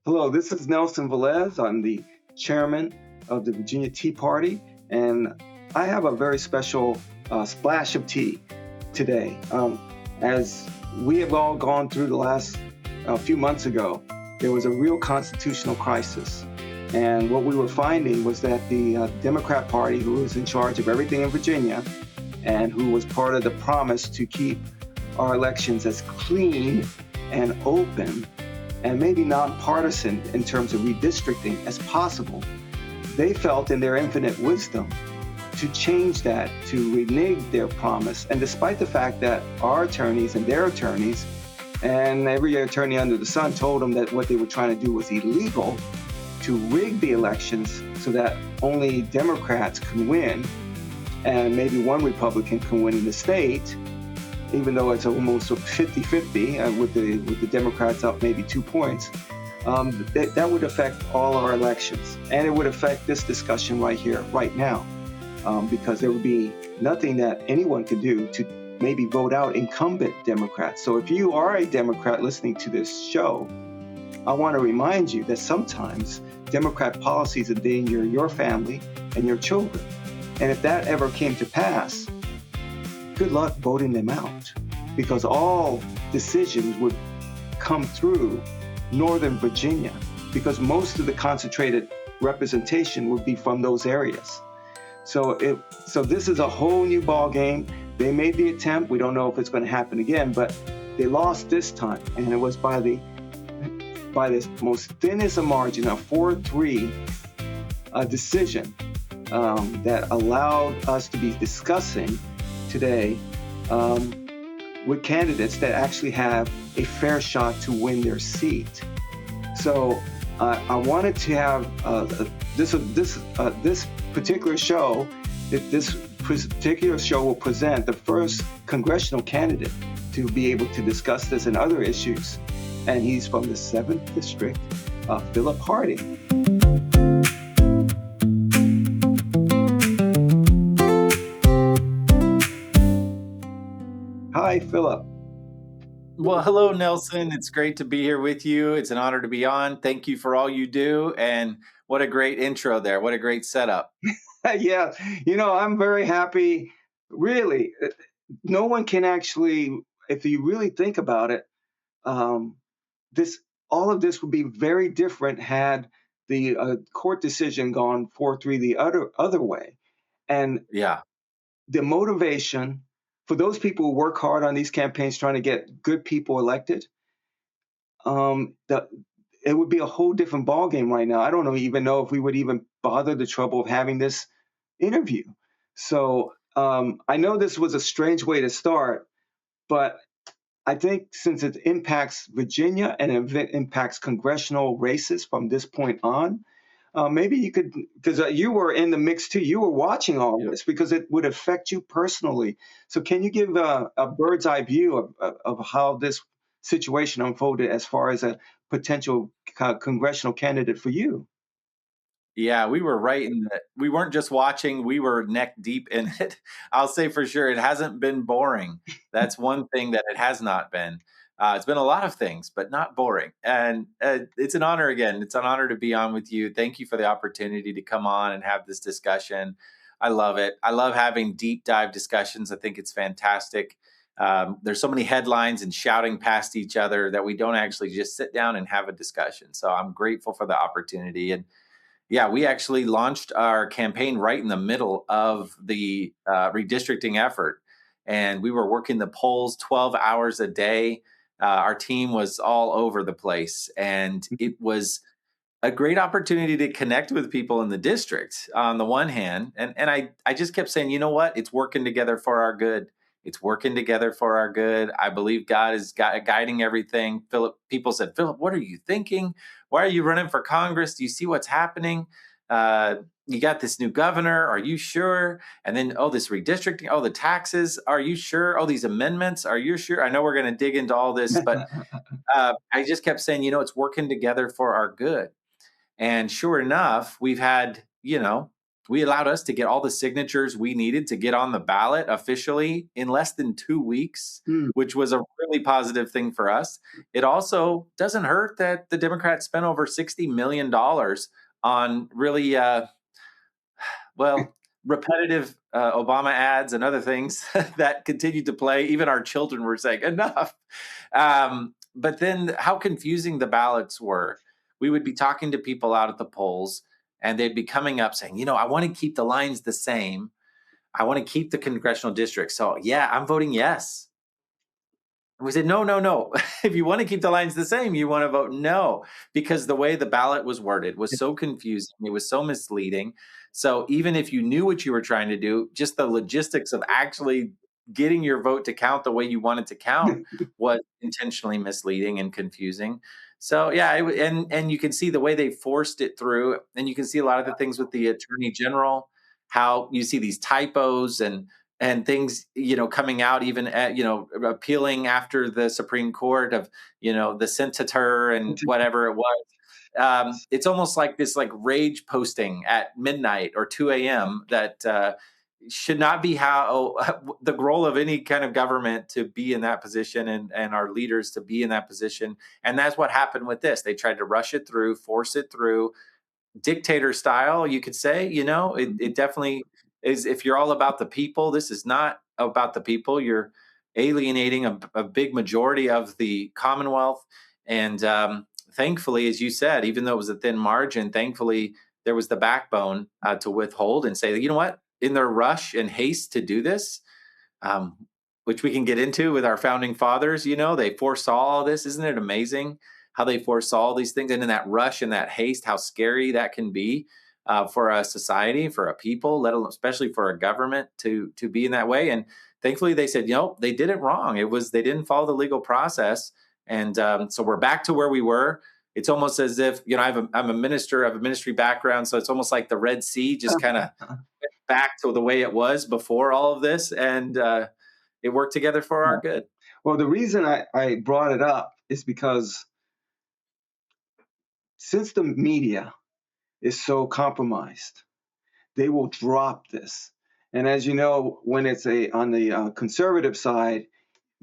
Hello, this is Nelson Velez. I'm the chairman of the Virginia Tea Party, and I have a very special splash of tea today. As we have all gone through the last few months ago, there was a real constitutional crisis. And what we were finding was that the Democrat Party, who was in charge of everything in Virginia and who was part of the promise to keep our elections as clean and open and maybe nonpartisan in terms of redistricting as possible, they felt in their infinite wisdom to change that, to renege their promise. And despite the fact that our attorneys and their attorneys and every attorney under the sun told them that what they were trying to do was illegal, to rig the elections so that only Democrats can win and maybe one Republican can win in the state, even though it's almost 50-50 with the Democrats up maybe 2 points, that would affect all our elections. And it would affect this discussion right here, right now, because there would be nothing that anyone could do to maybe vote out incumbent Democrats. So if you are a Democrat listening to this show, I want to remind you that sometimes Democrat policies endanger your family and your children. And if that ever came to pass, good luck voting them out, because all decisions would come through Northern Virginia, because most of the concentrated representation would be from those areas. So this is a whole new ball game. They made the attempt. We don't know if it's going to happen again, but they lost this time, and it was by the most thinnest of margin, a 4-3 decision that allowed us to be discussing today with candidates that actually have a fair shot to win their seat. So I wanted to have this particular show. This particular show will present the first congressional candidate to be able to discuss this and other issues, and he's from the 7th District, Philip Harding. Hi, Philip. Well, hello, Nelson. It's great to be here with you. It's an honor to be on. Thank you for all you do. And what a great intro there. What a great setup. Yeah, I'm very happy. Really, no one can actually, if you really think about it, um, all of this would be very different had the court decision gone 4-3 the other way. And Yeah. the motivation for those people who work hard on these campaigns trying to get good people elected, the it would be a whole different ballgame right now. I don't even know if we would even bother the trouble of having this interview. So I know this was a strange way to start, but I think since it impacts Virginia and it impacts congressional races from this point on, maybe you could, because you were in the mix too. You were watching all this because it would affect you personally. So can you give a bird's eye view of how this situation unfolded as far as a potential congressional candidate for you? Yeah, we were right in that. We weren't just watching, we were neck deep in it. I'll say for sure it hasn't been boring. That's one thing that it has not been. It's been a lot of things, but not boring. And it's an honor again. It's an honor to be on with you. Thank you for the opportunity to come on and have this discussion. I love it. I love having deep dive discussions. I think it's fantastic. There's so many headlines and shouting past each other that we don't actually just sit down and have a discussion. So I'm grateful for the opportunity. And yeah, we actually launched our campaign right in the middle of the redistricting effort. And we were working the polls 12 hours a day. Our team was all over the place. And it was a great opportunity to connect with people in the district on the one hand. And I just kept saying, you know what? It's working together for our good. It's working together for our good. I believe God is guiding everything. People said, Philip, what are you thinking? Why are you running for Congress? Do you see what's happening? You got this new governor. Are you sure? And then, oh, this redistricting. Oh, the taxes. Are you sure? Oh, these amendments. Are you sure? I know we're going to dig into all this, but I just kept saying, it's working together for our good. And sure enough, we've had, we allowed us to get all the signatures we needed to get on the ballot officially in less than 2 weeks, Hmm. which was a really positive thing for us. It also doesn't hurt that the Democrats spent over $60 million on really, well, repetitive Obama ads and other things that continued to play. Even our children were saying, enough. But then how confusing the ballots were. We would be talking to people out at the polls, and they'd be coming up saying, I want to keep the lines the same. I want to keep the congressional district. So, yeah, I'm voting yes. And we said, no, no, no. If you want to keep the lines the same, you want to vote no, because the way the ballot was worded was so confusing. It was so misleading. So even if you knew what you were trying to do, just the logistics of actually getting your vote to count the way you wanted to count was intentionally misleading and confusing. So yeah, and you can see the way they forced it through, and you can see a lot of the things with the attorney general, how you see these typos and things, coming out, even at, appealing after the Supreme Court of, the senator and whatever it was. It's almost like this like rage posting at midnight or 2 a.m. that should not be how the role of any kind of government to be in that position, and our leaders to be in that position. And that's what happened with this. They tried to rush it through, force it through, dictator style, you could say. It definitely is. If you're all about the people, this is not about the people. You're alienating a big majority of the Commonwealth. And thankfully, as you said, even though it was a thin margin, thankfully there was the backbone to withhold and say, you know what, in their rush and haste to do this, um, which we can get into with our founding fathers, they foresaw all this. Isn't it amazing how they foresaw all these things? And in that rush and that haste, how scary that can be for a society, for a people, let alone especially for a government to be in that way. And thankfully, they said, they did it wrong. They didn't follow the legal process, and so we're back to where we were. It's almost as if I'm a minister, I have a ministry background, so it's almost like the Red Sea just kind of back to the way it was before all of this, and it worked together for our good. Well, the reason I brought it up is because since the media is so compromised, they will drop this. And as you know, when it's on the conservative side,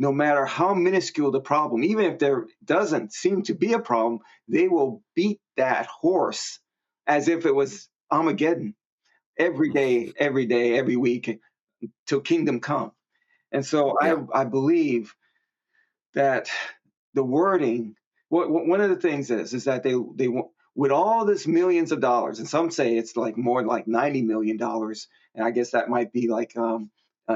no matter how minuscule the problem, even if there doesn't seem to be a problem, they will beat that horse as if it was Armageddon every day, every week till kingdom come. And so Yeah. I believe that the wording, one of the things is that they with all this millions of dollars, and some say it's like more like $90 million, and I guess that might be like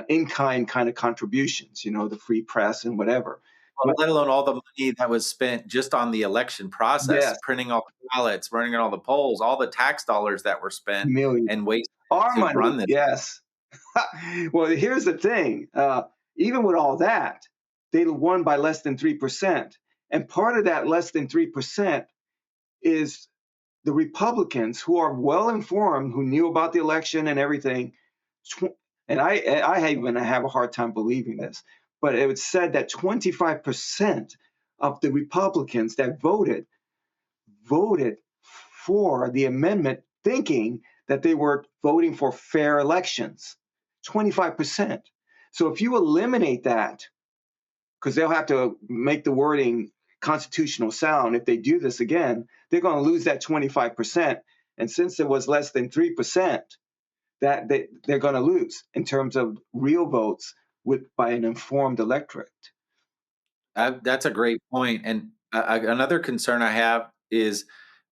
in-kind kind of contributions, the free press and whatever. Well, But let alone all the money that was spent just on the election process, yes, printing all the ballots, running all the polls, all the tax dollars that were spent millions. and wasted Our to money, run this. yes. Well, here's the thing. Even with all that, they won by less than 3%. And part of that less than 3% is the Republicans, who are well informed, who knew about the election and everything. And I even have a hard time believing this, but it was said that 25% of the Republicans that voted for the amendment, thinking that they were voting for fair elections. 25%. So if you eliminate that, because they'll have to make the wording constitutional sound if they do this again, they're going to lose that 25%. And since it was less than 3%, that they're going to lose in terms of real votes by an informed electorate. That's a great point. And another concern I have is,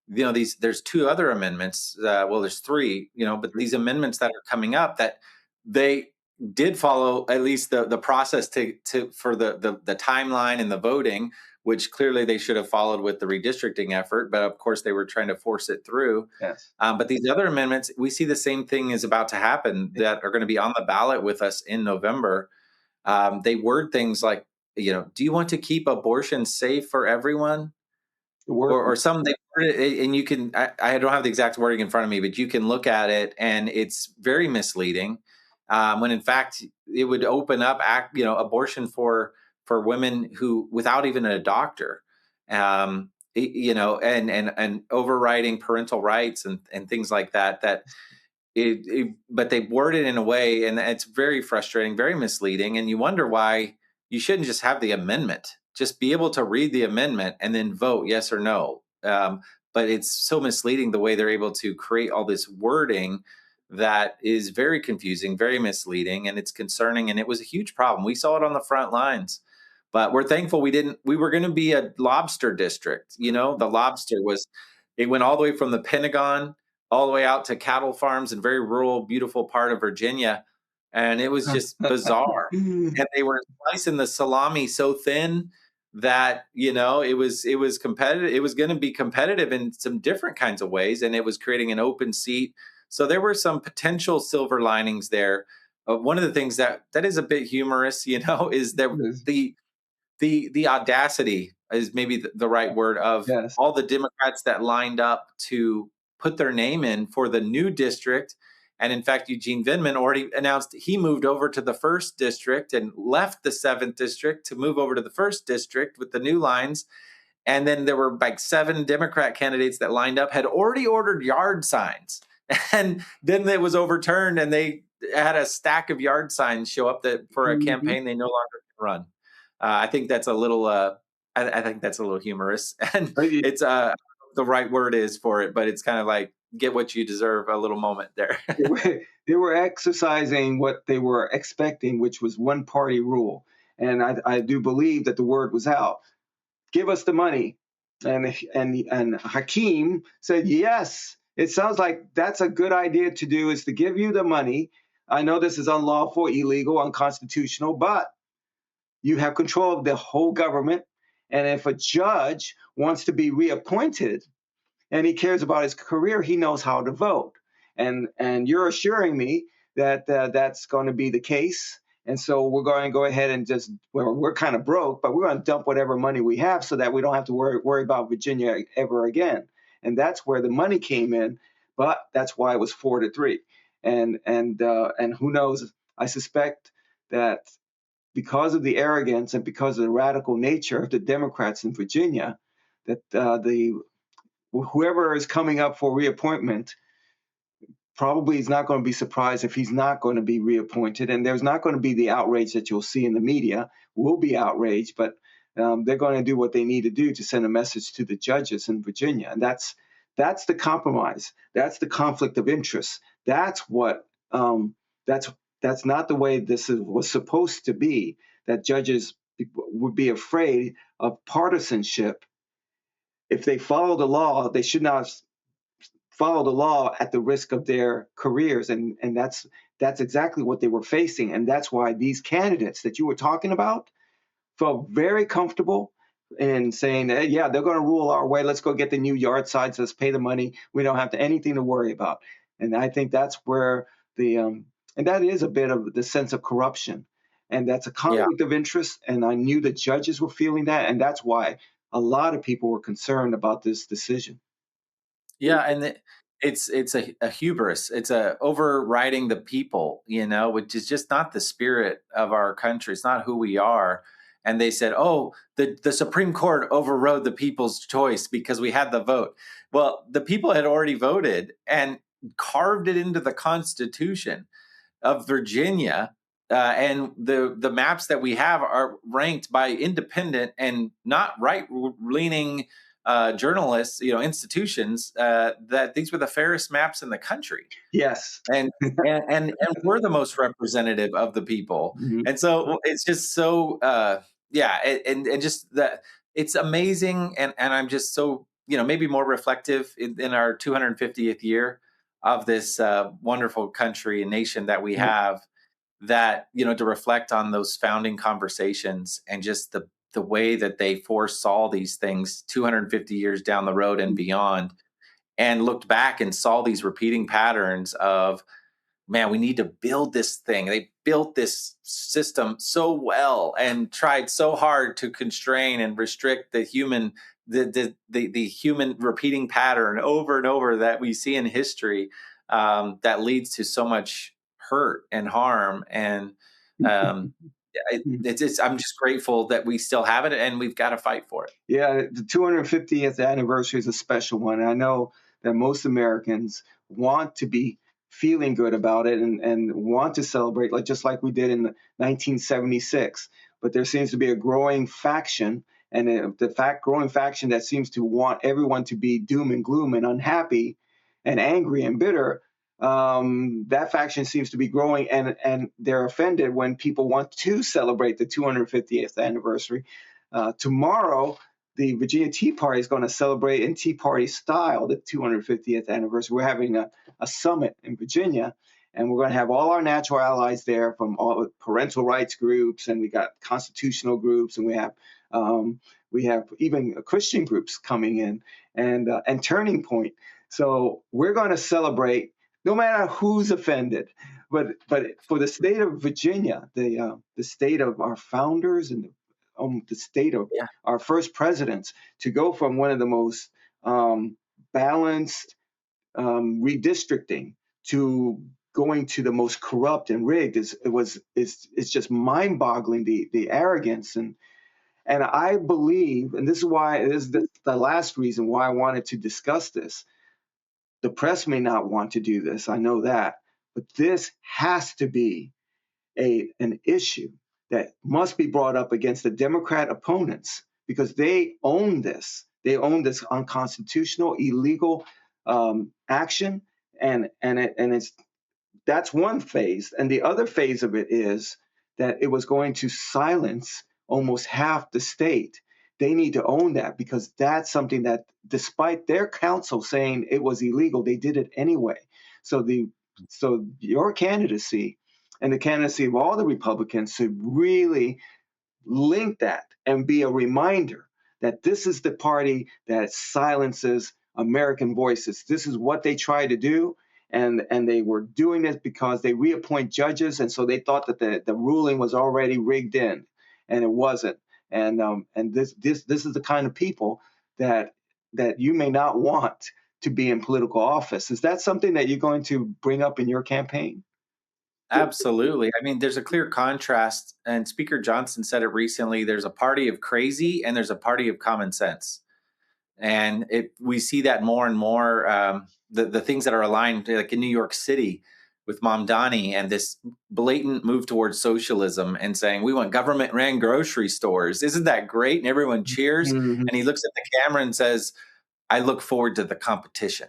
there's two other amendments. Well, there's three, but these amendments that are coming up, that they did follow at least the process for the timeline and the voting, which clearly they should have followed with the redistricting effort. But of course, they were trying to force it through. Yes. But these other amendments, we see the same thing is about to happen, that are going to be on the ballot with us in November. They word things like, do you want to keep abortion safe for everyone? Or some, they word it, and you can, I don't have the exact wording in front of me, but you can look at it and it's very misleading. When in fact it would open up abortion for women who, without even a doctor, and overriding parental rights and things like that. but they word it in a way, and it's very frustrating, very misleading, and you wonder why you shouldn't just have the amendment. Just be able to read the amendment and then vote yes or no. But it's so misleading the way they're able to create all this wording that is very confusing, very misleading, and it's concerning. And it was a huge problem. We saw it on the front lines, but we're thankful we didn't. We were going to be a lobster district. The lobster was. It went all the way from the Pentagon all the way out to cattle farms in very rural, beautiful part of Virginia. And it was just bizarre. And they were slicing the salami so thin that, it was competitive. It was going to be competitive in some different kinds of ways. And it was creating an open seat. So there were some potential silver linings there. One of the things that is a bit humorous, is that the audacity is maybe the right word of Yes. all the Democrats that lined up to put their name in for the new district. And in fact, Eugene Vindman already announced he moved over to the first district and left the seventh district to move over to the first district with the new lines. And then there were like 7 Democrat candidates that lined up, had already ordered yard signs. And then it was overturned, and they had a stack of yard signs show up for a campaign they no longer can run. I think that's a little. I think that's a little humorous, and it's the right word is for it, but it's kind of like get what you deserve a little moment there. They were exercising what they were expecting, which was one party rule, and I do believe that the word was out. Give us the money, and Hakeem said yes. It sounds like that's a good idea to do, is to give you the money. I know this is unlawful, illegal, unconstitutional, but you have control of the whole government. And if a judge wants to be reappointed and he cares about his career, he knows how to vote. And you're assuring me that that's going to be the case. And so we're going to go ahead and we're kind of broke, but we're going to dump whatever money we have so that we don't have to worry about Virginia ever again. And that's where the money came in. But that's why it was 4-3. And who knows? I suspect that because of the arrogance and because of the radical nature of the Democrats in Virginia, that whoever is coming up for reappointment probably is not going to be surprised if he's not going to be reappointed. And there's not going to be the outrage that you'll see in the media. We'll be outraged, but they're going to do what they need to do to send a message to the judges in Virginia. And that's the compromise. That's the conflict of interest. That's what that's not the way was supposed to be. That judges would be afraid of partisanship. If they follow the law, they should not follow the law at the risk of their careers, and that's exactly what they were facing, and that's why these candidates that you were talking about felt very comfortable in saying, hey, yeah, they're going to rule our way. Let's go get the new yard signs. Let's pay the money. We don't have anything to worry about. And I think that's where and that is a bit of the sense of corruption, and that's a conflict of interest. And I knew the judges were feeling that, and that's why a lot of people were concerned about this decision. Yeah, and it's a hubris. It's a overriding the people, which is just not the spirit of our country. It's not who we are. And they said, "Oh, the Supreme Court overrode the people's choice because we had the vote." Well, the people had already voted and carved it into the Constitution of Virginia. And the maps that we have are ranked by independent and not right-leaning journalists, institutions, that these were the fairest maps in the country. Yes. And we're the most representative of the people. Mm-hmm. And so it's just so, and just that it's amazing. And I'm just so, maybe more reflective in our 250th year of this wonderful country and nation that we have, that, to reflect on those founding conversations and just the way that they foresaw these things 250 years down the road and beyond, and looked back and saw these repeating patterns of, man, we need to build this thing. They built this system so well and tried so hard to constrain and restrict the human human repeating pattern over and over that we see in history, that leads to so much hurt and harm. And I'm just grateful that we still have it, and we've got to fight for it. Yeah, the 250th anniversary is a special one. I know that most Americans want to be feeling good about it and want to celebrate, like just like we did in 1976. But there seems to be a growing faction, and growing faction that seems to want everyone to be doom and gloom and unhappy and angry and bitter. That faction seems to be growing, and they're offended when people want to celebrate the 250th anniversary. Tomorrow, the Virginia Tea Party is going to celebrate in Tea Party style the 250th anniversary. We're having a summit in Virginia, and we're going to have all our natural allies there from all the parental rights groups, and we got constitutional groups, and we have even Christian groups coming in, and Turning Point. So we're going to celebrate no matter who's offended. But for the state of Virginia, the state of our founders and the state of Yeah. our first presidents, to go from one of the most balanced redistricting to going to the most corrupt and rigged is just mind-boggling, the arrogance. And I believe, and this is the last reason why I wanted to discuss this. The press may not want to do this, I know that, but this has to be an issue that must be brought up against the Democrat opponents, because they own this. They own this unconstitutional, illegal action, and it's that's one phase. And the other phase of it is that it was going to silence almost half the state. They need to own that, because that's something that, despite their counsel saying it was illegal, they did it anyway. So your candidacy and the candidacy of all the Republicans should really link that and be a reminder that this is the party that silences American voices. This is what they try to do. And they were doing this because they reappoint judges, and so they thought that the ruling was already rigged in, and it wasn't. And this is the kind of people that you may not want to be in political office. Is that something that you're going to bring up in your campaign? Absolutely. I mean, there's a clear contrast, and Speaker Johnson said it recently. There's a party of crazy and there's a party of common sense. And we see that more and more. The things that are aligned, like in New York City with Mamdani, and this blatant move towards socialism and saying we want government ran grocery stores. Isn't that great? And everyone cheers. Mhm. And he looks at the camera and says, I look forward to the competition.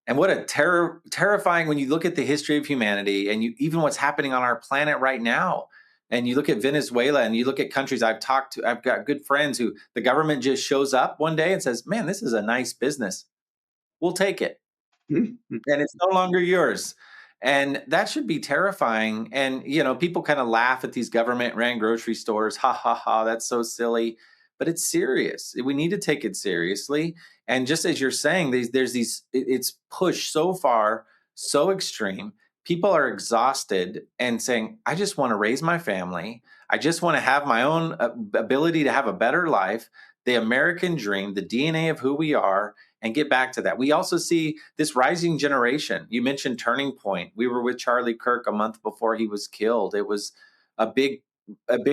And what a terrifying, when you look at the history of humanity and even what's happening on our planet right now. And you look at Venezuela and you look at countries I've got good friends who the government just shows up one day and says, man, this is a nice business. We'll take it. Mhm. And it's no longer yours. And that should be terrifying. And, people kind of laugh at these government ran grocery stores. Ha, ha, ha. That's so silly. But it's serious. We need to take it seriously. And just as you're saying, it's pushed so far, so extreme. People are exhausted and saying, I just want to raise my family. I just want to have my own ability to have a better life, the American dream, the DNA of who we are, and get back to that. We also see this rising generation. You mentioned Turning Point. We were with Charlie Kirk a month before he was killed. It was a big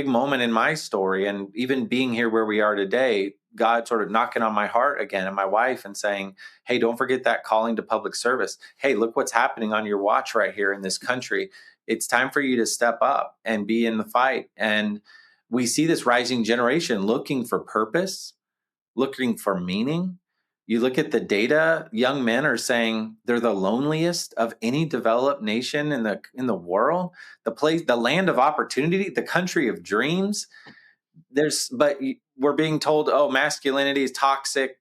moment in my story. And even being here where we are today, God sort of knocking on my heart again and my wife and saying, hey, don't forget that calling to public service. Hey, look what's happening on your watch right here in this country. It's time for you to step up and be in the fight. And we see this rising generation looking for purpose, looking for meaning. You look at the data, young men are saying they're the loneliest of any developed nation in the world, the land of opportunity, the country of dreams. But we're being told, oh, masculinity is toxic.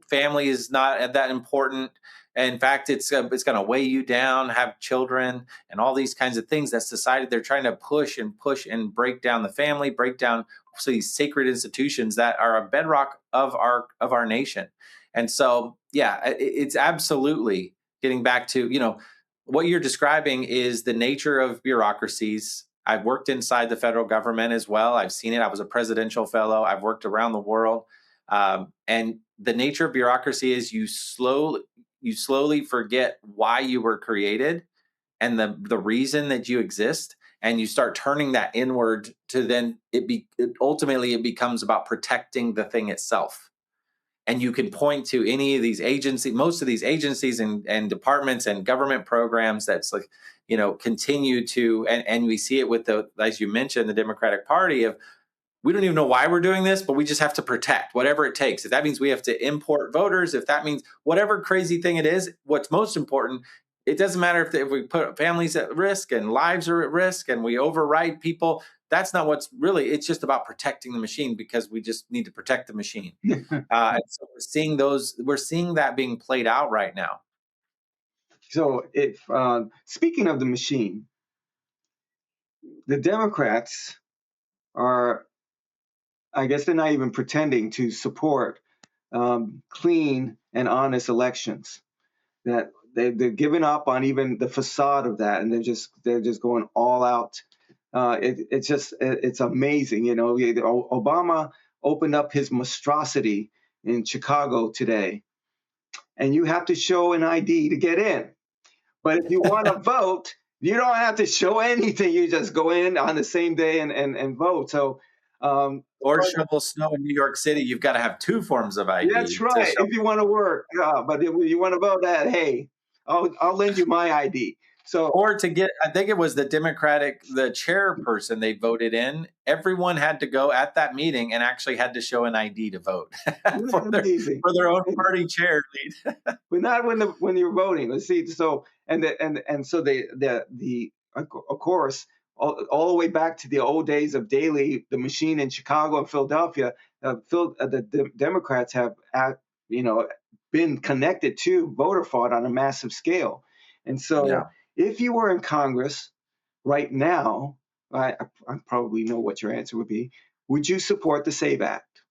Family is not that important. In fact, it's going to weigh you down, have children, and all these kinds of things that society, they're trying to push and break down the family, break down these sacred institutions that are a bedrock of our nation. And so, yeah, it's absolutely getting back to, what you're describing is the nature of bureaucracies. I've worked inside the federal government as well. I've seen it. I was a presidential fellow. I've worked around the world. And the nature of bureaucracy is you slowly forget why you were created and the reason that you exist. And you start turning that inward to then ultimately it becomes about protecting the thing itself. and you can point to any of these agencies, most of these agencies and departments and government programs that's like, continue to, and we see it with as you mentioned, the Democratic Party of, we don't even know why we're doing this, but we just have to protect whatever it takes. If that means we have to import voters, if that means whatever crazy thing it is, what's most important, it doesn't matter if we put families at risk and lives are at risk and we override people. That's not what's really, it's just about protecting the machine because we just need to protect the machine. And so we're seeing that being played out right now. So if speaking of the machine, the Democrats are, I guess they're not even pretending to support clean and honest elections. That they're giving up on even the facade of that, and they're just going all out. It's amazing, Obama opened up his monstrosity in Chicago today, and you have to show an ID to get in. But if you want to vote, you don't have to show anything. You just go in on the same day and vote. So, or shovel snow in New York City, you've got to have two forms of ID. That's right. If you want to work, but if you want to vote, that hey, I'll lend you my ID. So, or to get, I think it was the chairperson they voted in. Everyone had to go at that meeting and actually had to show an ID to vote for their own party chair lead. But not when you're voting. Let's see. So so of course all the way back to the old days of Daley, the machine in Chicago and Philadelphia. The Democrats have been connected to voter fraud on a massive scale, and so. Yeah. If you were in Congress right now, I probably know what your answer would be. Would you support the SAVE Act?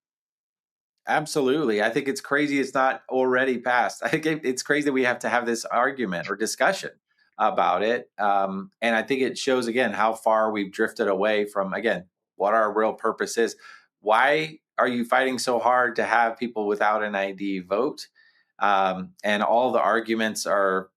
Absolutely. I think it's crazy it's not already passed. I think it's crazy that we have to have this argument or discussion about it. And I think it shows, again, how far we've drifted away from, again, what our real purpose is. Why are you fighting so hard to have people without an ID vote? And all the arguments are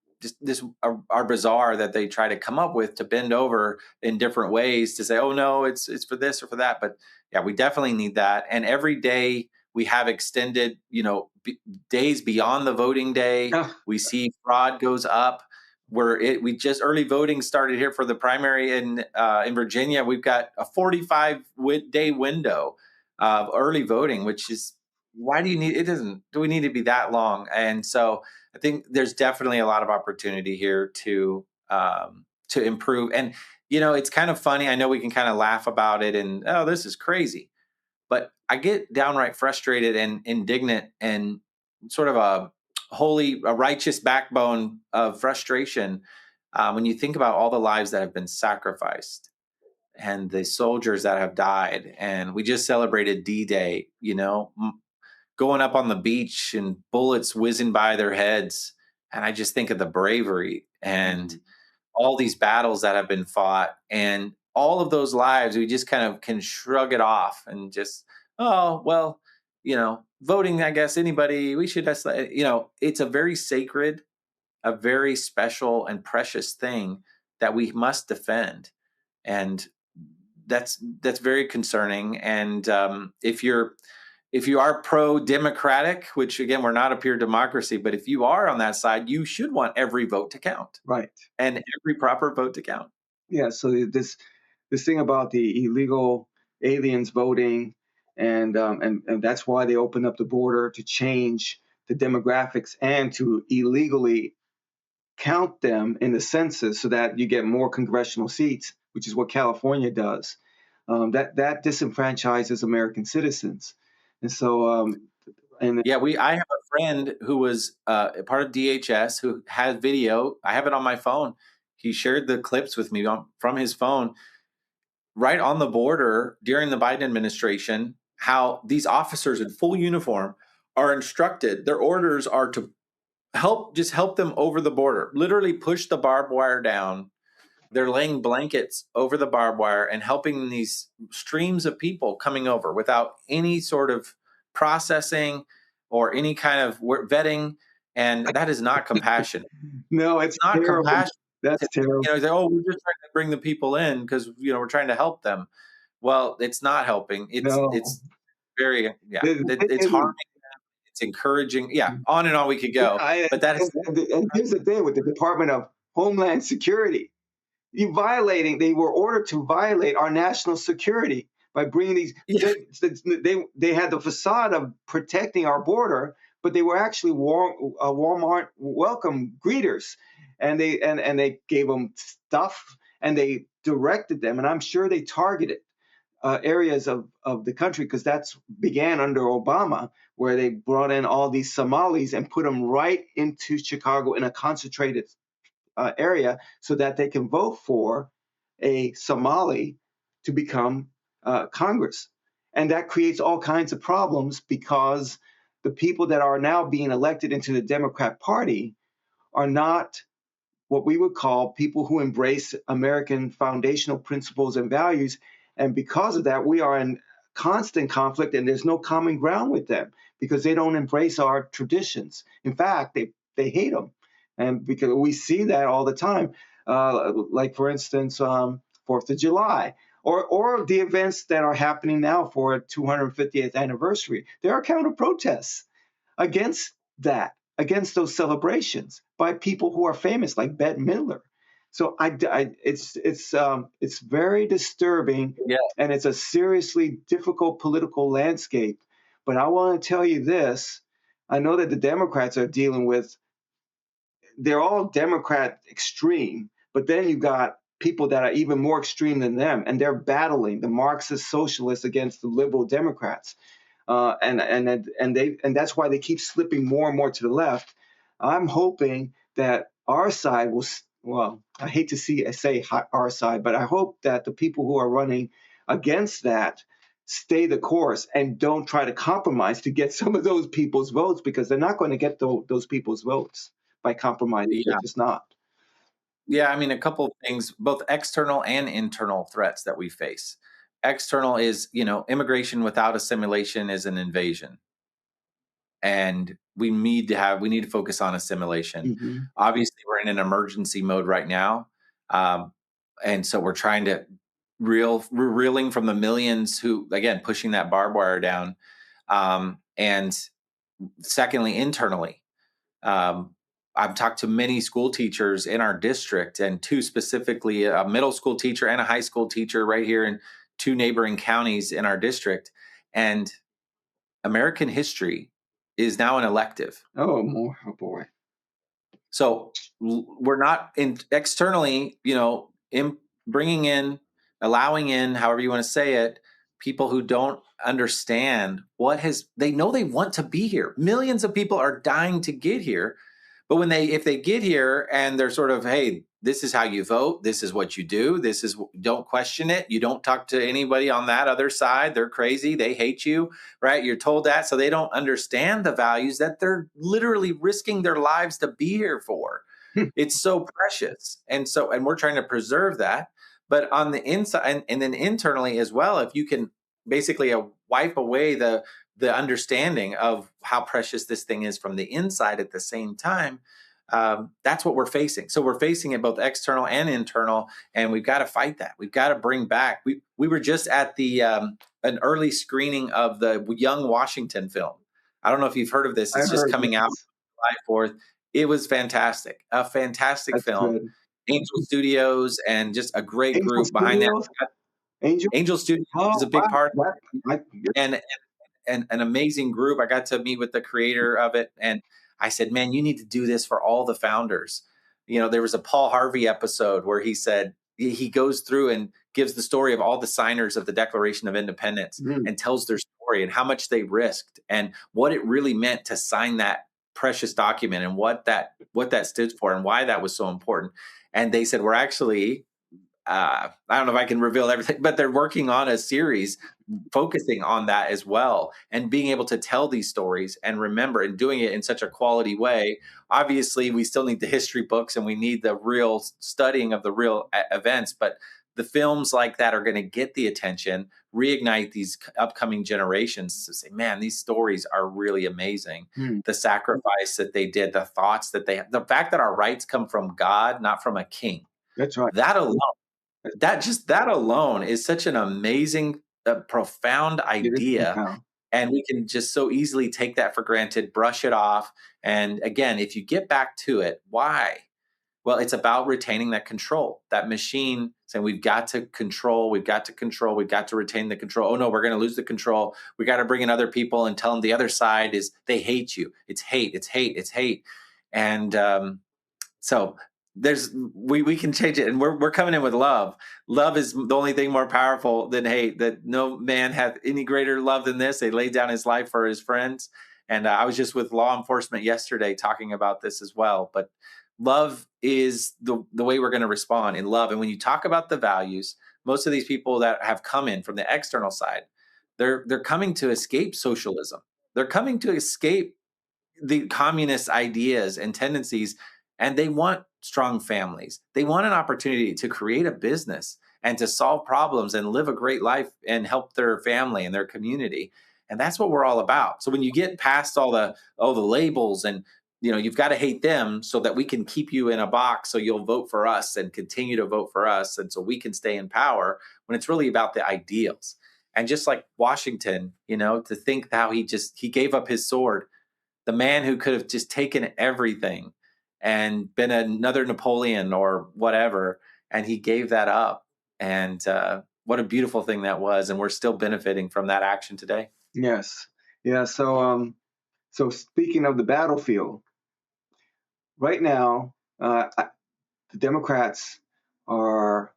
are bizarre that they try to come up with to bend over in different ways to say, oh no, it's for this or for that. But yeah, we definitely need that. And every day we have extended, days beyond the voting day. We see fraud goes up. We just early voting started here for the primary in Virginia. We've got a 45-day window of early voting, which is, why do you need it? Do we need to be that long? And so I think there's definitely a lot of opportunity here to improve. And it's kind of funny. I know we can kind of laugh about it and, oh, this is crazy, but I get downright frustrated and indignant and sort of a righteous backbone of frustration when you think about all the lives that have been sacrificed and the soldiers that have died. And we just celebrated D-Day, going up on the beach and bullets whizzing by their heads. And I just think of the bravery and all these battles that have been fought and all of those lives. We just kind of can shrug it off and just, oh, well, voting, I guess anybody, we should, it's a very sacred, a very special and precious thing that we must defend. And that's very concerning. And if you are pro-democratic, which again, we're not a pure democracy, but if you are on that side, you should want every vote to count. Right. And every proper vote to count. Yeah. So this thing about the illegal aliens voting, and that's why they opened up the border to change the demographics and to illegally count them in the census so that you get more congressional seats, which is what California does. That disenfranchises American citizens. And so, I have a friend who was a part of DHS who had video. I have it on my phone. He shared the clips with me from his phone right on the border during the Biden administration, how these officers in full uniform are instructed. Their orders are to help them over the border, literally push the barbed wire down. They're laying blankets over the barbed wire and helping these streams of people coming over without any sort of processing or any kind of vetting. And that is not compassion. No, it's not compassion. That's terrible. We're just trying to bring the people in because, we're trying to help them. Well, it's not helping. It's very, it's harming them. It's encouraging. Yeah, on and on we could go. Yeah, But that is, and here's the thing with the Department of Homeland Security. They were ordered to violate our national security by bringing these. yeah, They had the facade of protecting our border, but they were actually Walmart welcome greeters, and they gave them stuff and they directed them, and I'm sure they targeted areas of the country because that's began under Obama, where they brought in all these Somalis and put them right into Chicago in a concentrated area so that they can vote for a Somali to become Congress. And that creates all kinds of problems because the people that are now being elected into the Democrat Party are not what we would call people who embrace American foundational principles and values. And because of that, we are in constant conflict and there's no common ground with them because they don't embrace our traditions. In fact, they hate them. And because we see that all the time, like for instance, 4th of July, or the events that are happening now for 250th anniversary. There are counter protests against that, against those celebrations by people who are famous, like Bette Midler. So it's very disturbing, yeah, and it's a seriously difficult political landscape. But I want to tell you this: I know that the Democrats are dealing with. They're all Democrat extreme, but then you got people that are even more extreme than them, and they're battling the Marxist socialists against the liberal Democrats and that's why they keep slipping more and more to the left. I'm hoping that our side will. Well, I hate to say our side, but I hope that the people who are running against that stay the course and don't try to compromise to get some of those people's votes because they're not going to get those people's votes by compromising. They're yeah. just not. Yeah, I mean, a couple of things, both external and internal threats that we face. External is, immigration without assimilation is an invasion. And we need to focus on assimilation. Hmm. Obviously, we're in an emergency mode right now. Um, and so we're trying to we're reeling from the millions who, again, pushing that barbed wire down. And secondly, internally, um, I've talked to many school teachers in our district, and two specifically, a middle school teacher and a high school teacher right here in two neighboring counties in our district. And American history is now an elective. Oh, more. Oh boy. So we're not externally, bringing in, allowing in, however you want to say it, people who don't understand they know they want to be here. Millions of people are dying to get here. But if they get here and they're sort of, hey, this is how you vote, this is what you do, don't question it. You don't talk to anybody on that other side. They're crazy. They hate you, right? You're told that. So they don't understand the values that they're literally risking their lives to be here for. It's so precious. And we're trying to preserve that. But on the inside and then internally as well, if you can basically wipe away the understanding of how precious this thing is from the inside at the same time, that's what we're facing. So we're facing it both external and internal, and we've got to fight that. We've got to bring back. We were just at the an early screening of the Young Washington film. I don't know if you've heard of this. I It's just heard coming out this. July 4th. It was fantastic. A fantastic That's film. good. Angel Studios and just a great Angel group behind that. Studios. Angel. Angel Studios is a Oh, big part, I, and an amazing group. I got to meet with the creator of it, and I said, "Man, you need to do this for all the founders." There was a Paul Harvey episode where he said he goes through and gives the story of all the signers of the Declaration of Independence mm, and tells their story and how much they risked and what it really meant to sign that precious document and what that stood for and why that was so important. And they said, we're actually I don't know if I can reveal everything, but they're working on a series focusing on that as well and being able to tell these stories and remember and doing it in such a quality way. Obviously, we still need the history books and we need the real studying of the real events, but the films like that are going to get the attention, reignite these upcoming generations to say, man, these stories are really amazing. mm. The sacrifice that they did, the thoughts that they have, the fact that our rights come from God, not from a king. That's right. That alone that alone is such an amazing, profound It is idea. profound. And we can just so easily take that for granted, brush it off. And again, if you get back to it, why? Well, it's about retaining that control. That machine saying we've got to control, we've got to control, we've got to retain the control. Oh no, we're going to lose the control. We got to bring in other people and tell them the other side is they hate you. It's hate, it's hate, it's hate. And so there's we can change it, and we're coming in with love. Love is the only thing more powerful than hate. That no man hath any greater love than this. They laid down his life for his friends. And I was just with law enforcement yesterday talking about this as well. But love is the way we're going to respond in love. And when you talk about the values, most of these people that have come in from the external side, they're coming to escape socialism. They're coming to escape the communist ideas and tendencies, and they want strong families. They want an opportunity to create a business and to solve problems and live a great life and help their family and their community. And that's what we're all about. So when you get past all the labels, and you've got to hate them so that we can keep you in a box so you'll vote for us and continue to vote for us and so we can stay in power, when it's really about the ideals. And just like Washington, to think how he gave up his sword, the man who could have just taken everything and been another Napoleon or whatever, and he gave that up. And what a beautiful thing that was, and we're still benefiting from that action today. Yes. Yeah. So speaking of the battlefield, right now, the Democrats are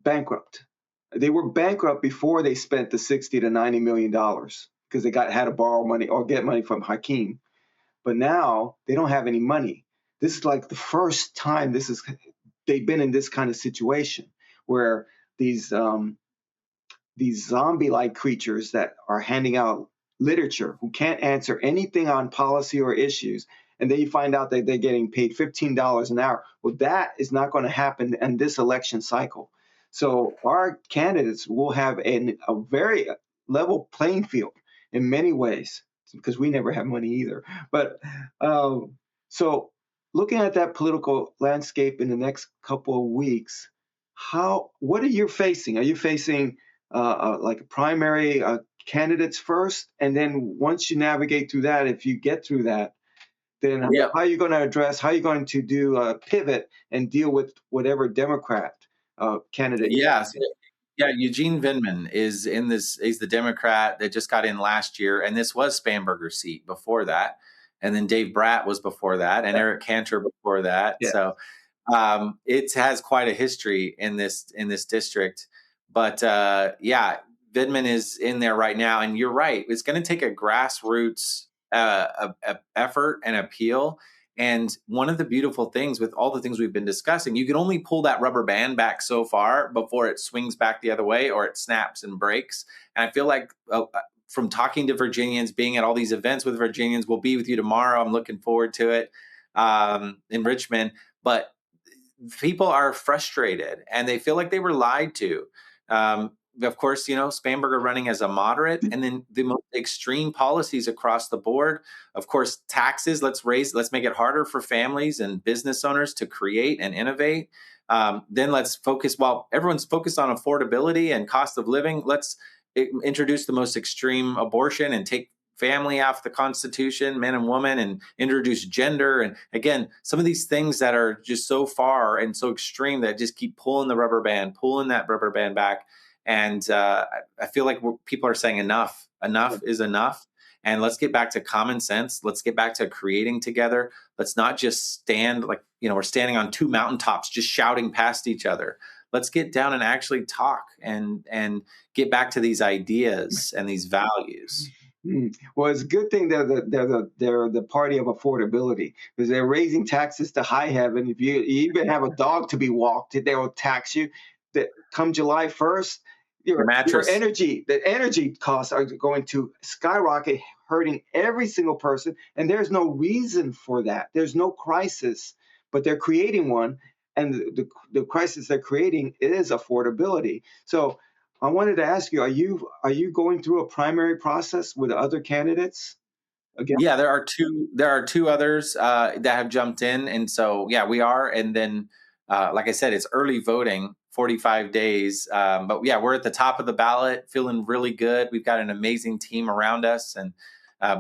bankrupt. They were bankrupt before they spent the $60 to $90 million because they had to borrow money or get money from Hakeem. But now they don't have any money. This is like the first time they've been in this kind of situation where these zombie-like creatures that are handing out literature who can't answer anything on policy or issues, and then you find out that they're getting paid $15 an hour. Well, that is not going to happen in this election cycle. So our candidates will have a very level playing field in many ways, because we never have money either. But so looking at that political landscape in the next couple of weeks, what are you facing? Are you facing like primary candidates first, and then once you navigate through that, if you get through that, then Yeah. how are you going to do a pivot and deal with whatever Democrat candidate? Yeah. Yeah, Eugene Vindman is in this. He's the Democrat that just got in last year, and this was Spanberger's seat before that, and then Dave Bratt was before that, and Eric Cantor before that. Yeah. So it has quite a history in this district. But yeah, Vindman is in there right now, and you're right. It's going to take a grassroots effort and appeal. And one of the beautiful things with all the things we've been discussing, you can only pull that rubber band back so far before it swings back the other way or it snaps and breaks. And I feel like from talking to Virginians, being at all these events with Virginians, we'll be with you tomorrow. I'm looking forward to it in Richmond. But people are frustrated and they feel like they were lied to. Of course, Spanberger running as a moderate, and then the most extreme policies across the board. Of course, taxes, let's make it harder for families and business owners to create and innovate. Then let's focus, while everyone's focused on affordability and cost of living, let's introduce the most extreme abortion and take family off the Constitution, man and woman, and introduce gender. And again, some of these things that are just so far and so extreme that just keep pulling that rubber band back. And I feel like people are saying enough is enough. And let's get back to common sense. Let's get back to creating together. Let's not just stand like, we're standing on two mountaintops, just shouting past each other. Let's get down and actually talk and get back to these ideas and these values. Well, it's a good thing they're the party of affordability, because they're raising taxes to high heaven. If you even have a dog to be walked, they will tax you. That come July 1st, your energy costs are going to skyrocket, hurting every single person. And there's no reason for that. There's no crisis, but they're creating one. And the crisis they're creating is affordability. So I wanted to ask you, are you going through a primary process with other candidates? Again? Yeah, there are two others that have jumped in. And so, yeah, we are. And then, like I said, it's early voting 45 days. But yeah, we're at the top of the ballot, feeling really good. We've got an amazing team around us and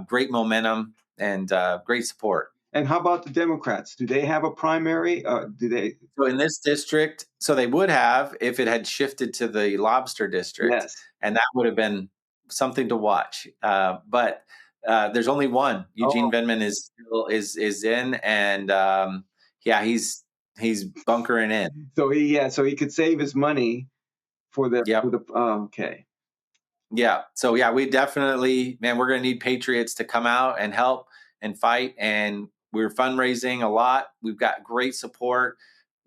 great momentum and great support. And how about the Democrats? Do they have a primary? Do they? So in this district, so they would have if it had shifted to the lobster district, Yes. and that would have been something to watch. But there's only one. Eugene Oh, Venman is in, and yeah, he's bunkering in. so he could save his money for the Yep. okay. Yeah. So yeah, we definitely, man, we're going to need patriots to come out and help and fight. And we're fundraising a lot. We've got great support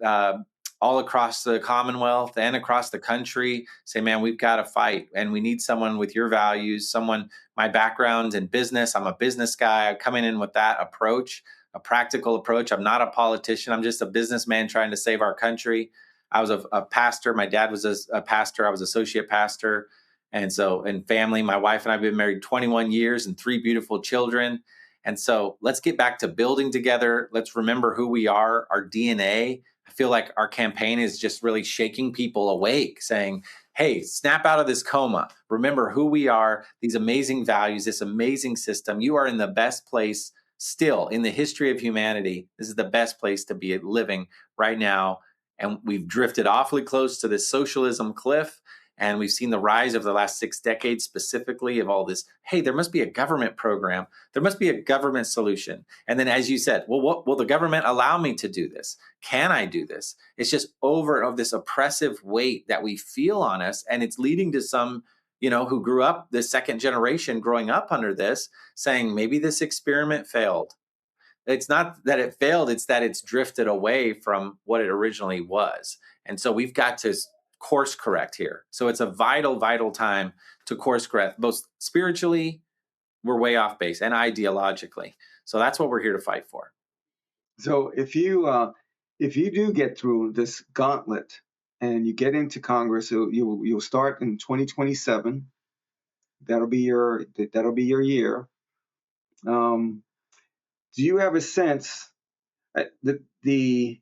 uh, all across the Commonwealth and across the country. Say, man, we've got to fight, and we need someone with your values. Someone, my background in business. I'm a business guy. I'm coming in with that approach, a practical approach. I'm not a politician. I'm just a businessman trying to save our country. I was a pastor. My dad was a pastor. I was associate pastor. And so, and family, my wife and I have been married 21 years and 3 beautiful children. And so let's get back to building together. Let's remember who we are, our DNA. I feel like our campaign is just really shaking people awake, saying, hey, snap out of this coma. Remember who we are, these amazing values, this amazing system. You are in the best place still in the history of humanity. This is the best place to be living right now. And we've drifted awfully close to this socialism cliff. And we've seen the rise of the last 6 decades specifically of all this. Hey, there must be a government program. There must be a government solution. And then, as you said, well, what will the government allow me to do this? Can I do this? It's just over of this oppressive weight that we feel on us. And it's leading to some, who grew up, the second generation growing up under this, saying maybe this experiment failed. It's not that it failed, it's that it's drifted away from what it originally was. And so we've got to course correct here. So it's a vital, vital time to course correct, both spiritually, we're way off base, and ideologically. So that's what we're here to fight for. So if you do get through this gauntlet and you get into Congress, you'll start in 2027. That'll be your year. Um, do you have a sense that the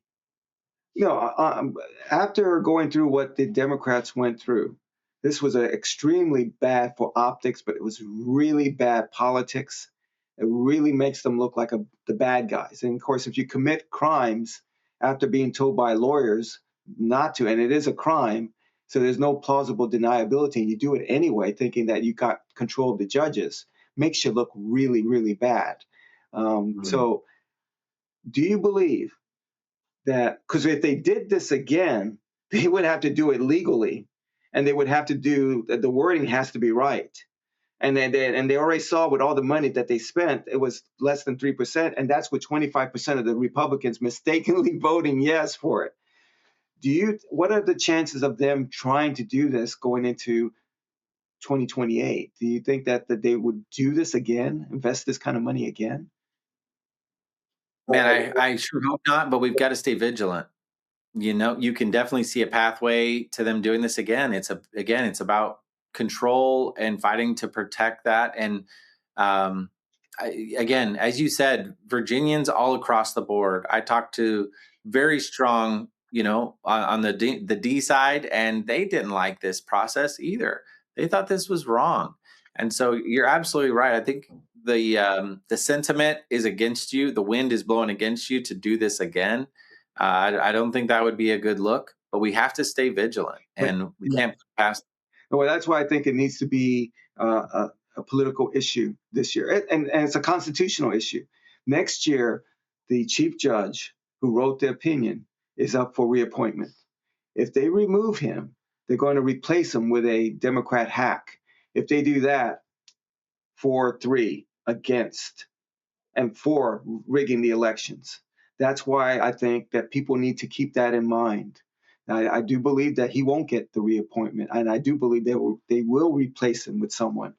after going through what the Democrats went through, this was extremely bad for optics, but it was really bad politics. It really makes them look like the bad guys. And of course, if you commit crimes after being told by lawyers not to, and it is a crime, so there's no plausible deniability, and you do it anyway, thinking that you got control of the judges, makes you look really, really bad. So, do you believe that because if they did this again, they would have to do it legally, and they would have to do the wording has to be right. And they already saw with all the money that they spent, it was less than 3%, and that's with 25% of the Republicans mistakenly voting yes for it. What are the chances of them trying to do this going into 2028? Do you think that they would do this again, invest this kind of money again? Man, I sure hope not, but we've got to stay vigilant. You can definitely see a pathway to them doing this again. It's about control and fighting to protect that. And again, as you said, Virginians all across the board. I talked to very strong, on the D side, and they didn't like this process either. They thought this was wrong. And so you're absolutely right. I think the sentiment is against you. The wind is blowing against you to do this again. I don't think that would be a good look, but we have to stay vigilant, and we can't pass. Well, that's why I think it needs to be a political issue this year, and it's a constitutional issue. Next year, the chief judge who wrote the opinion is up for reappointment. If they remove him, they're going to replace him with a Democrat hack. If they do that, 4-3 against and for rigging the elections. That's why I think that people need to keep that in mind. I do believe that he won't get the reappointment, and I do believe they will replace him with someone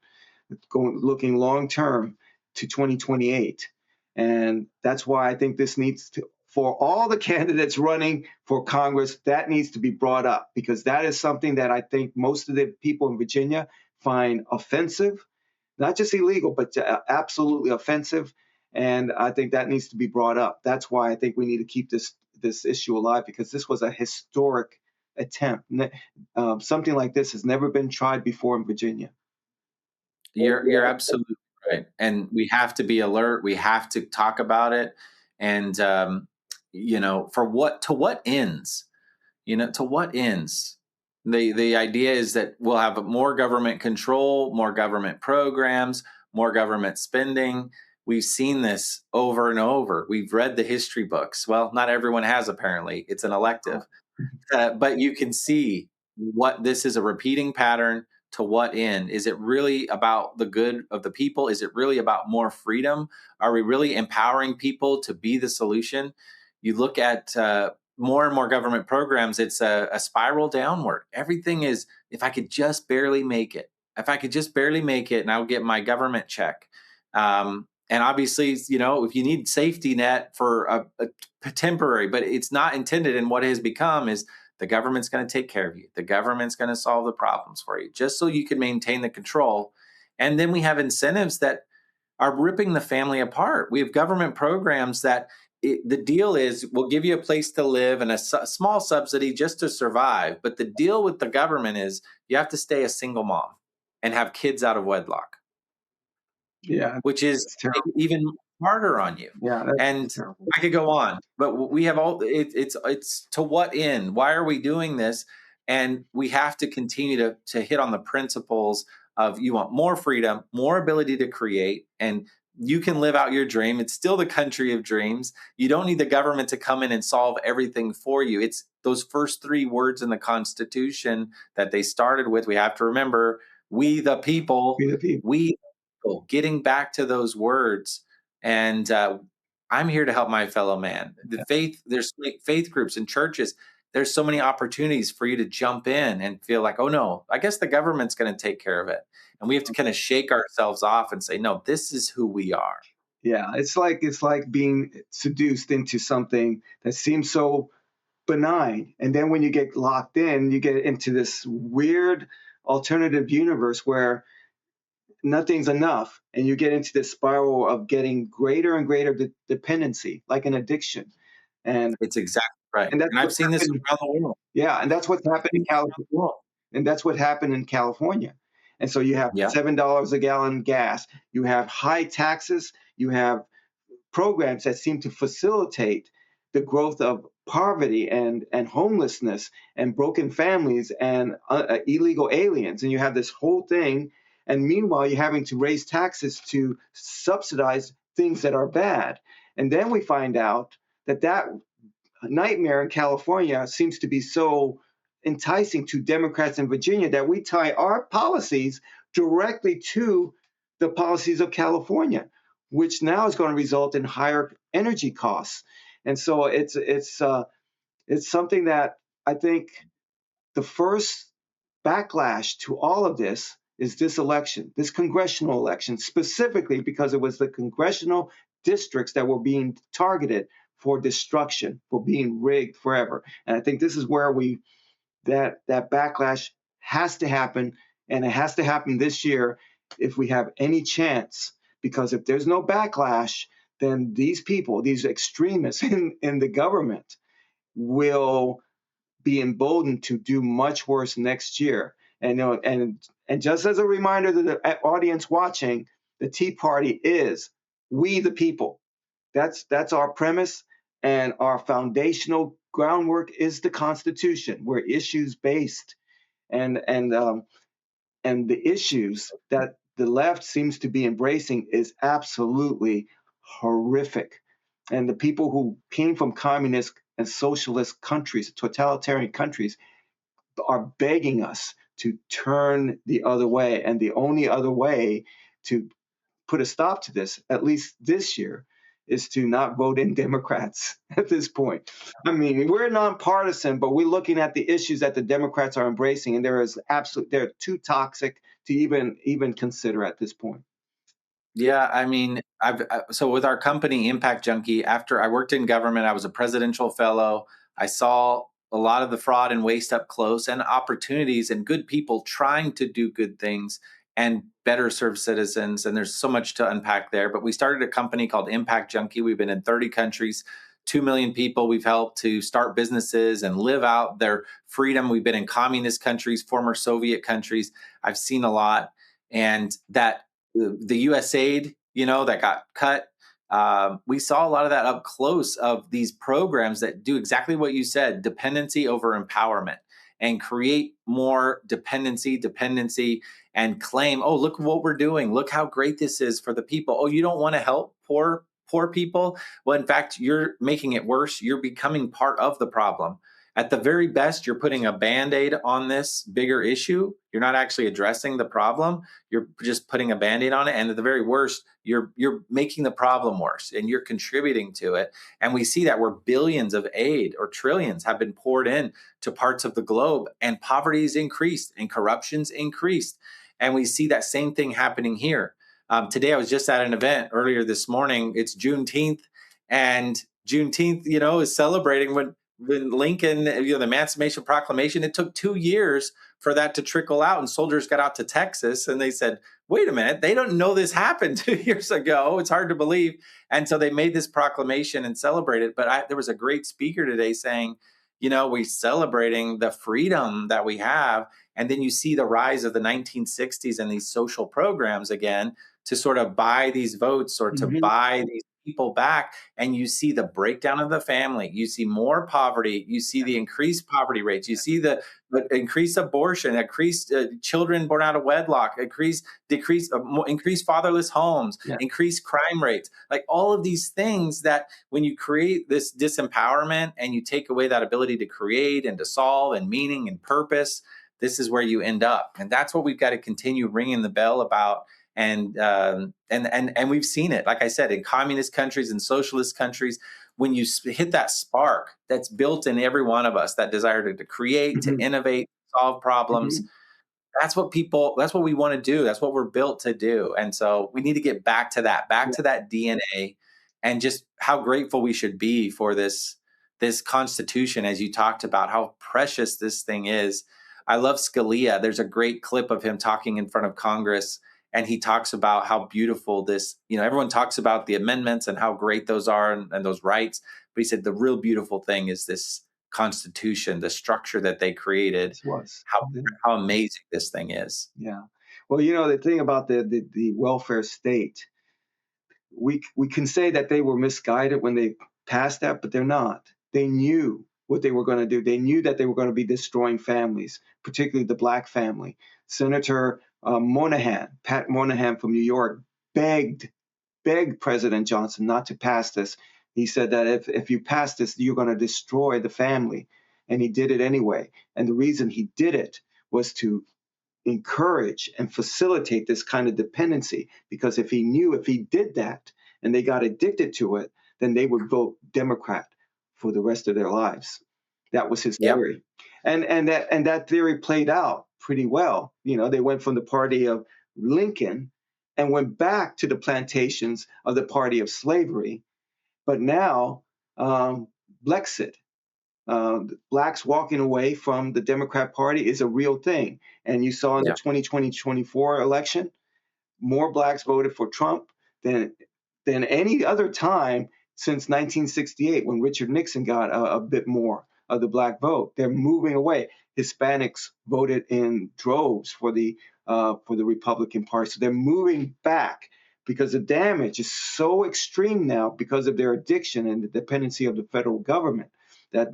looking long term to 2028. And that's why I think this needs to, for all the candidates running for Congress, that needs to be brought up, because that is something that I think most of the people in Virginia find offensive, not just illegal, but absolutely offensive. And I think that needs to be brought up. That's why I think we need to keep this issue alive, because this was a historic attempt. Something like this has never been tried before in Virginia. You're absolutely right, and we have to be alert. We have to talk about it, and for what ends? To what ends? The idea is that we'll have more government control, more government programs, more government spending. We've seen this over and over. We've read the history books. Well, not everyone has, apparently. It's an elective. But you can see what this is, a repeating pattern. To what end? Is it really about the good of the people? Is it really about more freedom? Are we really empowering people to be the solution? You look at more and more government programs, it's a spiral downward. Everything is, if I could just barely make it, if I could just barely make it, and I'll get my government check. And obviously, if you need safety net for a temporary, but it's not intended. And what it has become is the government's going to take care of you. The government's going to solve the problems for you, just so you can maintain the control. And then we have incentives that are ripping the family apart. We have government programs that the deal is we'll give you a place to live and a small subsidy just to survive. But the deal with the government is you have to stay a single mom and have kids out of wedlock. Yeah, which is even harder on you. Yeah, And that's terrible. I could go on, but we have it's to what end? Why are we doing this? And we have to continue to hit on the principles of, you want more freedom, more ability to create, and you can live out your dream. It's still the country of dreams. You don't need the government to come in and solve everything for you. It's those first three words in the Constitution that they started with. We have to remember, we the people, Be the people. we getting back to those words. And I'm here to help my fellow man. There's faith groups and churches. There's so many opportunities for you to jump in and feel like, oh no, I guess the government's going to take care of it. And we have to kind of shake ourselves off and say, no, this is who we are. Yeah, it's like being seduced into something that seems so benign, and then when you get locked in, you get into this weird alternative universe where nothing's enough, and you get into this spiral of getting greater and greater dependency, like an addiction. And It's exactly right. and that's And I've what's seen this happened. around the world. Yeah, and that's what's happened in California. And that's what happened in California. And so you have Yeah. $7 a gallon gas. You have high taxes. You have programs that seem to facilitate the growth of poverty and homelessness and broken families and illegal aliens. And you have this whole thing. And meanwhile, you're having to raise taxes to subsidize things that are bad. And then we find out that nightmare in California seems to be so enticing to Democrats in Virginia that we tie our policies directly to the policies of California, which now is going to result in higher energy costs. And so it's something that I think the first backlash to all of this is this election, this congressional election, specifically because it was the congressional districts that were being targeted for destruction, for being rigged forever. And I think this is where that backlash has to happen, and it has to happen this year if we have any chance. Because if there's no backlash, then these people, these extremists in the government, will be emboldened to do much worse next year. And and just as a reminder to the audience watching, the Tea Party is we the people. That's our premise, and our foundational groundwork is the Constitution. We're issues based, and the issues that the left seems to be embracing is absolutely horrific. And the people who came from communist and socialist countries, totalitarian countries, are begging us to turn the other way. And the only other way to put a stop to this, at least this year, is to not vote in Democrats at this point. I mean, we're nonpartisan, but we're looking at the issues that the Democrats are embracing, and they're too toxic to even consider at this point. Yeah, I mean, so with our company, Impact Junkie, after I worked in government, I was a presidential fellow. I saw a lot of the fraud and waste up close, and opportunities and good people trying to do good things and better serve citizens. And there's so much to unpack there. But we started a company called Impact Junkie. We've been in 30 countries, 2 million people we've helped to start businesses and live out their freedom. We've been in communist countries, former Soviet countries. I've seen a lot. And that the US aid, that got cut, we saw a lot of that up close of these programs that do exactly what you said, dependency over empowerment, and create more dependency, and claim, oh, look what we're doing. Look how great this is for the people. Oh, you don't want to help poor people? Well, in fact, you're making it worse. You're becoming part of the problem. At the very best, you're putting a band-aid on this bigger issue. You're not actually addressing the problem. You're just putting a band-aid on it. And at the very worst, you're making the problem worse, and you're contributing to it. And we see that where billions of aid or trillions have been poured in to parts of the globe, and poverty's increased and corruption's increased. And we see that same thing happening here. Today, I was just at an event earlier this morning. It's Juneteenth, and Juneteenth, is celebrating when Lincoln, the Emancipation Proclamation. It took 2 years for that to trickle out, and soldiers got out to Texas, and they said, "Wait a minute, they don't know this happened 2 years ago. It's hard to believe." And so they made this proclamation and celebrated. But there was a great speaker today saying, we're celebrating the freedom that we have. And then you see the rise of the 1960s and these social programs again to sort of buy these votes or to Mhm. buy these people back. And you see the breakdown of the family. You see more poverty. You see the increased poverty rates. You see the increased abortion, increased children born out of wedlock, increased fatherless homes, Yeah. increased crime rates, like all of these things that when you create this disempowerment and you take away that ability to create and to solve and meaning and purpose, this is where you end up. And that's what we've got to continue ringing the bell about. And we've seen it, like I said, in communist countries and socialist countries. When you hit that spark that's built in every one of us, that desire to create, to Mhm. innovate, solve problems, Mhm. that's what we want to do. That's what we're built to do. And so we need to get back to that, Yeah. DNA, and just how grateful we should be for this Constitution, as you talked about, how precious this thing is. I love Scalia. There's a great clip of him talking in front of Congress, and he talks about how beautiful this, everyone talks about the amendments and how great those are, and those rights. But he said the real beautiful thing is this Constitution, the structure that they created, This was. how Yeah. how amazing this thing is. Yeah. Well, the thing about the welfare state, we can say that they were misguided when they passed that, but they're not. They knew what they were going to do. They knew that they were going to be destroying families, particularly the black family. Senator Pat Monahan from New York, begged President Johnson not to pass this. He said that if you pass this, you're going to destroy the family. And he did it anyway. And the reason he did it was to encourage and facilitate this kind of dependency, because if he knew if he did that and they got addicted to it, then they would vote Democrat for the rest of their lives. That was his Yep. theory. And that theory played out pretty well. They went from the party of Lincoln and went back to the plantations of the party of slavery. But now, Brexit, blacks walking away from the Democrat Party is a real thing. And you saw in the Yeah. 2024 election, more blacks voted for Trump than any other time since 1968, when Richard Nixon got a bit more of the black vote. They're moving away. Hispanics voted in droves for the Republican Party, so they're moving back because the damage is so extreme now because of their addiction and the dependency of the federal government, that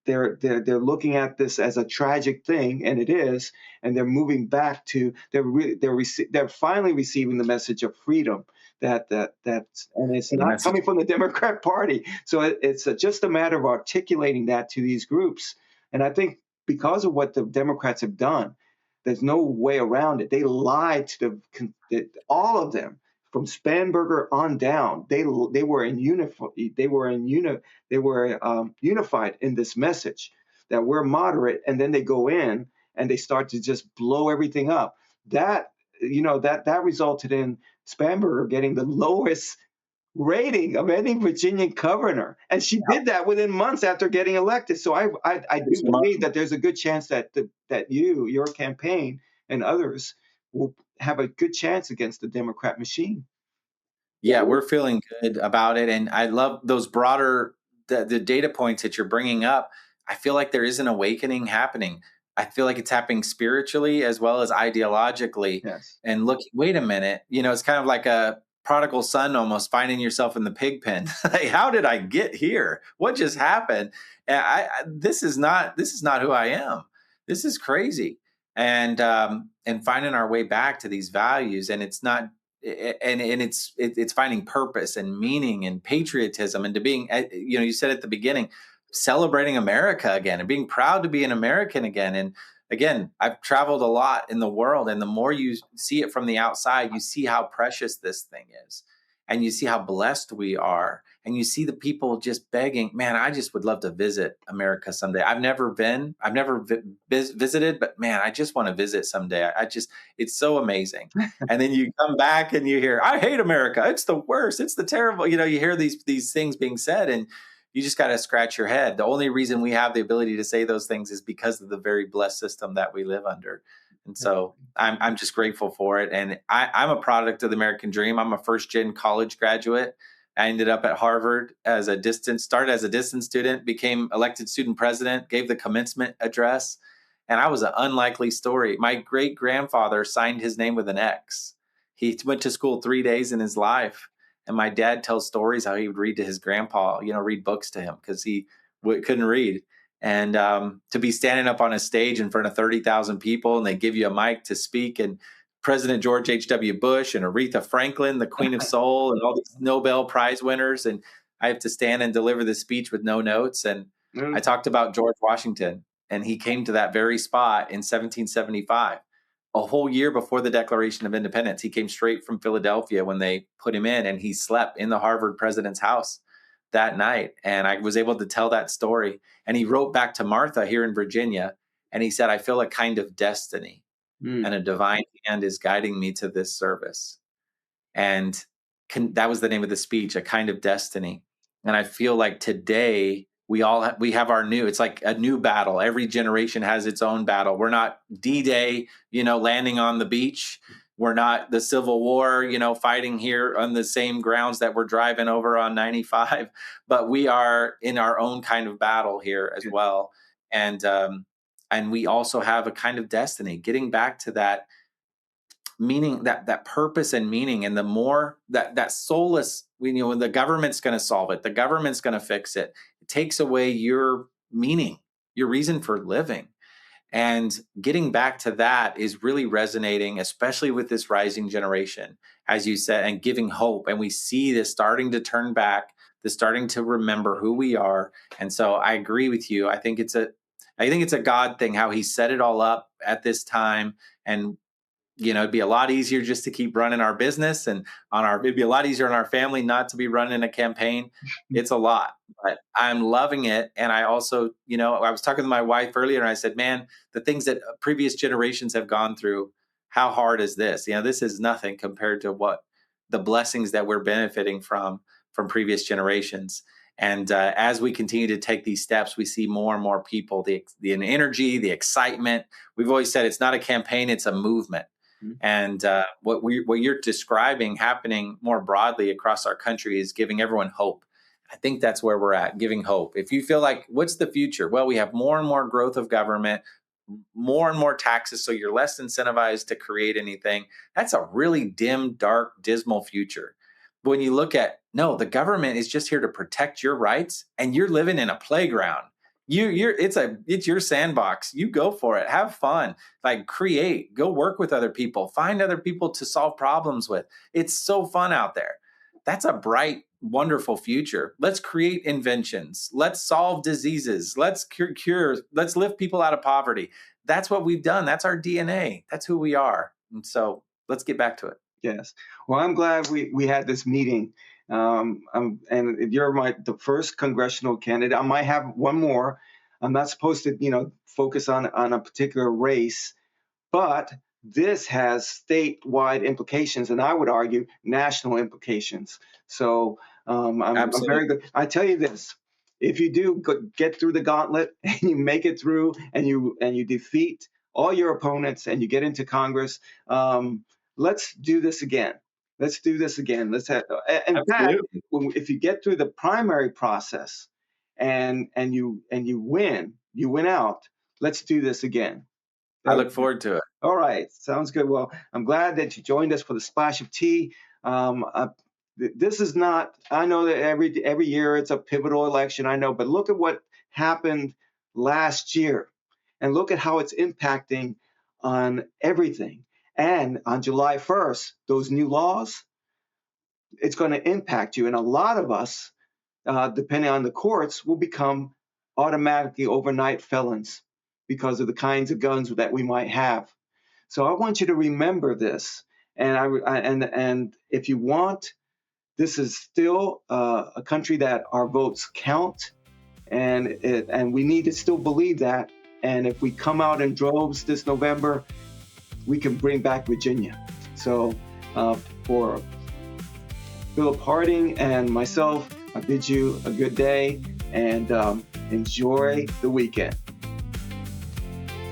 they're looking at this as a tragic thing, and it is, and they're moving back to they're finally receiving the message of freedom, and it's The not message. coming from the Democrat Party. So it's just a matter of articulating that to these groups. And I think because of what the Democrats have done, there's no way around it. They lied to all of them from Spanberger on down. They were in uniform. Unified in this message that we're moderate, and then they go in and they start to just blow everything up. That resulted in Spanberger getting the lowest rating of any Virginian governor, and she did that within months after getting elected. So I do It's believe remarkable. that there's a good chance that your campaign and others will have a good chance against the Democrat machine. Yeah, we're feeling good about it. And I love those broader the data points that you're bringing up, I feel like there is an awakening happening. I feel like it's happening spiritually as well as ideologically. Yes. And look, wait a minute, it's kind of like a prodigal son almost finding yourself in the pig pen. Like, how did I get here? What just happened? And this is not who I am. This is crazy. And finding our way back to these values, and it's not, and it's finding purpose and meaning and patriotism, and to being, you said at the beginning, celebrating America again and being proud to be an American again. And again, I've traveled a lot in the world, and the more you see it from the outside, you see how precious this thing is, and you see how blessed we are, and you see the people just begging, man, I just would love to visit America someday. I've never visited, but man, I just want to visit someday. It's so amazing. And then you come back and you hear, I hate America. It's the worst. It's the terrible, you hear these things being said, and you just got to scratch your head. The only reason we have the ability to say those things is because of the very blessed system that we live under. And so I'm just grateful for it. And I'm a product of the American dream. I'm a first-gen college graduate. I ended up at Harvard started as a distance student, became elected student president, gave the commencement address. And I was an unlikely story. My great-grandfather signed his name with an X. He went to school 3 days in his life. And my dad tells stories how he would read to his grandpa, read books to him because he couldn't read. And to be standing up on a stage in front of 30,000 people, and they give you a mic to speak, and President George H.W. Bush and Aretha Franklin, the Queen of Soul, and all these Nobel Prize winners. And I have to stand and deliver the speech with no notes. And I talked about George Washington, and he came to that very spot in 1775. A whole year before the Declaration of Independence. He came straight from Philadelphia when they put him in, and he slept in the Harvard president's house that night. And I was able to tell that story. And he wrote back to Martha here in Virginia, and he said, I feel a kind of destiny, and a divine hand is guiding me to this service. And that was the name of the speech, A Kind of Destiny. And I feel like today we have our new, it's like a new battle. Every generation has its own battle. We're not D-Day, landing on the beach. We're not the Civil War, fighting here on the same grounds that we're driving over on 95, but we are in our own kind of battle here as well. And we also have a kind of destiny, getting back to that meaning, that purpose and meaning. And the more that soulless, when the government's going to solve it, the government's going to fix it, it takes away your meaning, your reason for living. And getting back to that is really resonating, especially with this rising generation, as you said, and giving hope. And we see this starting to turn back, this starting to remember who we are. And so I agree with you. I think it's a God thing, how he set it all up at this time. And it'd be a lot easier just to keep running our business, and it'd be a lot easier on our family not to be running a campaign. It's a lot, but I'm loving it. And I also, I was talking to my wife earlier, and I said, man, the things that previous generations have gone through, how hard is this? This is nothing compared to what the blessings that we're benefiting from previous generations. And as we continue to take these steps, we see more and more people, the energy, the excitement. We've always said it's not a campaign, it's a movement. And what you're describing happening more broadly across our country is giving everyone hope. I think that's where we're at, giving hope. If you feel like, what's the future? Well, we have more and more growth of government, more and more taxes, so you're less incentivized to create anything. That's a really dim, dark, dismal future. But when you look at, no, the government is just here to protect your rights, and you're living in a playground. It's your sandbox. You go for it. Have fun. Like, create. Go work with other people. Find other people to solve problems with. It's so fun out there. That's a bright, wonderful future. Let's create inventions. Let's solve diseases. Let's cure. Let's lift people out of poverty. That's what we've done. That's our DNA. That's who we are. And so let's get back to it. Yes. Well, I'm glad we had this meeting. And you're the first congressional candidate. I might have one more. I'm not supposed to, focus on a particular race, but this has statewide implications, and I would argue national implications. So I'm very good. I tell you this: if you do get through the gauntlet and you make it through, and you defeat all your opponents, and you get into Congress, let's do this again. Let's do this again. Let's have. In fact, if you get through the primary process and you win out, let's do this again. I look forward to it. All right, sounds good. Well, I'm glad that you joined us for the Splash of Tea. This is not. I know that every year it's a pivotal election. I know, but look at what happened last year, and look at how it's impacting on everything. And on July 1st, those new laws, it's going to impact you. And a lot of us, depending on the courts, will become automatically overnight felons because of the kinds of guns that we might have. So I want you to remember this. And if you want, this is still a country that our votes count, and we need to still believe that. And if we come out in droves this November, we can bring back Virginia. So for Philip Harding and myself, I bid you a good day and enjoy the weekend.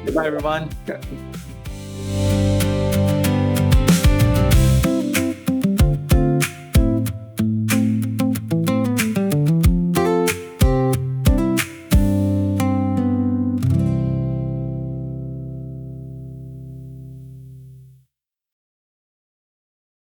Goodbye, everyone. Okay.